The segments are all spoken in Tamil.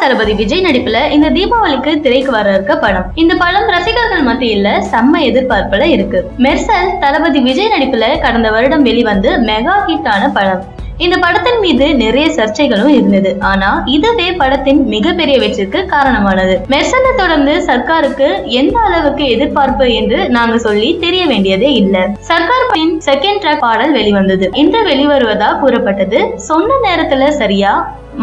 தளபதி விஜய் நடிப்புல இந்த தீபாவளிக்கு திரைக்கு வர இருக்க படம். இந்த படம் ரசிகர்கள் மத்தியில செம்ம எதிர்பார்ப்புல இருக்கு. மெர்சல் தளபதி விஜய் நடிப்புல கடந்த வருடம் வெளிவந்து மெகா ஹிட் ஆன படம். இந்த படத்தின் மீது நிறைய சர்ச்சைகளும் இருந்தது. ஆனா இதுவே படத்தின் மிகப்பெரிய வெற்றிக்கு காரணமானது. மெர்சலை தொடர்ந்து சர்க்காருக்கு எந்த அளவுக்கு எதிர்பார்ப்பு என்று நாங்க சொல்லி தெரிய வேண்டியதே இல்ல. சர்க்கார் படத்தின் செகண்ட் ட்ராக் பாடல் வெளிவந்தது. இன்று வெளிவருவதா கூறப்பட்டது. சொன்ன நேரத்துல சரியா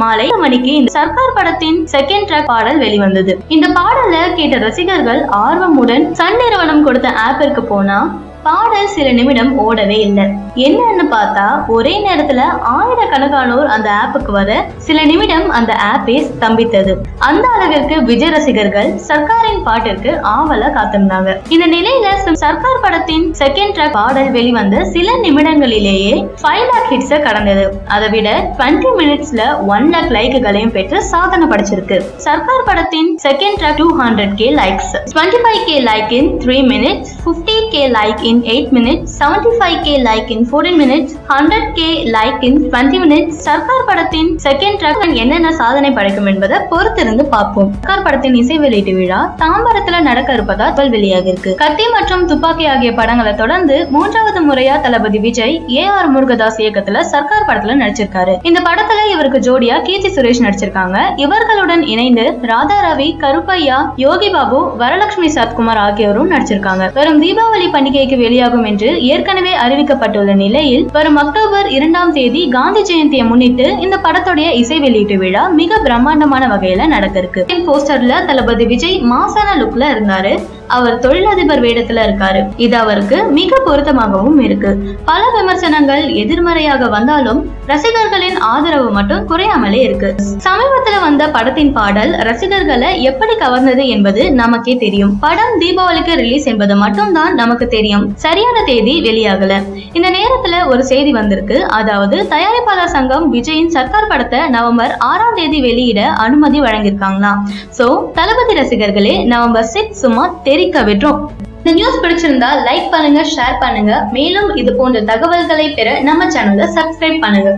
மாலை மணிக்கு இந்த சர்க்கார் படத்தின் செகண்ட் ட்ராக் பாடல் வெளிவந்தது. இந்த பாடலை கேட்ட ரசிகர்கள் ஆர்வமுடன் சன் நிறுவனம் கொடுத்த ஆப்பிற்கு போனா பாடல் சில நிமிடம் ஓடவே இல்லை. என்னன்னு பார்த்தா ஒரே நேரத்துல ஆயிரக்கணக்கானோர் அந்த ஆப்புக்கு வர சில நிமிடம் அந்த ஆப்பே ஸ்தம்பித்தது. அந்த அளவிற்கு விஜய் ரசிகர்கள் சர்க்காரின் பாட்டிற்கு ஆவலா காத்திருந்தாங்க. இந்த நிலையில சர்க்கார் படத்தின் செகண்ட் ட்ராக் பாடல் வெளிவந்த சில நிமிடங்களிலேயே 5 lakh ஹிட்ஸ கடந்தது. அதை விட 20 மினிட்ஸ்ல 1 lakh லைக்குகளையும் பெற்று சாதனை படைச்சிருக்கு. சர்க்கார் படத்தின் second track 200k likes, 25k like in 3 minutes, 50k like in 8 minutes, 75k like in 14 minutes, 100k like in 20 minutes. Sarkar படத்தின் செகண்ட் ட்ராக் என்னென்ன சாதனை படைக்கும் என்பதை பொறுத்திருந்து பார்ப்போம். சர்க்கார் படத்தின் இசை வெளியீட்டு விழா தாம்பரத்துல நடக்க இருப்பதா தகவல் வெளியாகி இருக்கு. கத்தி மற்றும் துப்பாக்கி ஆகிய படங்களை தொடர்ந்து 3வது முறையா தளபதி விஜய் AR முருகதாஸ் இயக்கத்துல சர்க்கார் படத்துல நடிச்சிருக்காரு. இந்த படத்துல இவருக்கு ஜோடியா கீர்த்தி சுரேஷ் நடிச்சிருக்காங்க. இவர்களுடன் இணைந்து ராதா ரவி, கருப்பையா, யோகி பாபு, வரலட்சுமி சத்குமார் ஆகியோரும் நடிச்சிருக்காங்க. வரும் தீபாவளி பண்டிகைக்கு வெளியாகும் என்று ஏற்கனவே அறிவிக்கப்பட்டுள்ள நிலையில் வரும் அக்டோபர் 2ஆம் தேதி காந்தி ஜெயந்தியை முன்னிட்டு இந்த படத்துடைய இசை வெளியீட்டு விழா மிக பிரம்மாண்டமான வகையில நடக்க இருக்கு. போஸ்டர்ல தளபதி விஜய் மாசான லுக்ல இருந்தாரு. அவர் தொழிலதிபர் வேடத்துல இருக்காரு. இது அவருக்கு மிக பொருத்தமாகவும் இருக்கு. பல விமர்சனங்கள் எதிர்மறையாக வந்தாலும் ரசிகர்களின் ஆதரவு மட்டும் குறையாமலே இருக்கு. சமீபத்துல வந்த படத்தின் பாடல் ரசிகர்களை எப்படி கவர்ந்தது என்பது நமக்கே தெரியும். படம் தீபாவளிக்கு ரிலீஸ் என்பது மட்டும் தான் நமக்கு தெரியும். சரியான தேதி வெளியாகல. இந்த நேரத்துல ஒரு செய்தி வந்திருக்கு. அதாவது தயாரிப்பாளர் சங்கம் விஜயின் சர்க்கார் படத்தை நவம்பர் 6ஆம் தேதி வெளியிட அனுமதி வழங்கியிருக்காங்களாம். சோ தளபதி ரசிகர்களே, நவம்பர் 6 சும்மா தெரிக்க விடுறோம். இந்த நியூஸ் பிடிச்சிருந்தா லைக் பண்ணுங்க, ஷேர் பண்ணுங்க. மேலும் இது போன்ற தகவல்களை பெற நம்ம சேனலை சப்ஸ்கிரைப் பண்ணுங்க.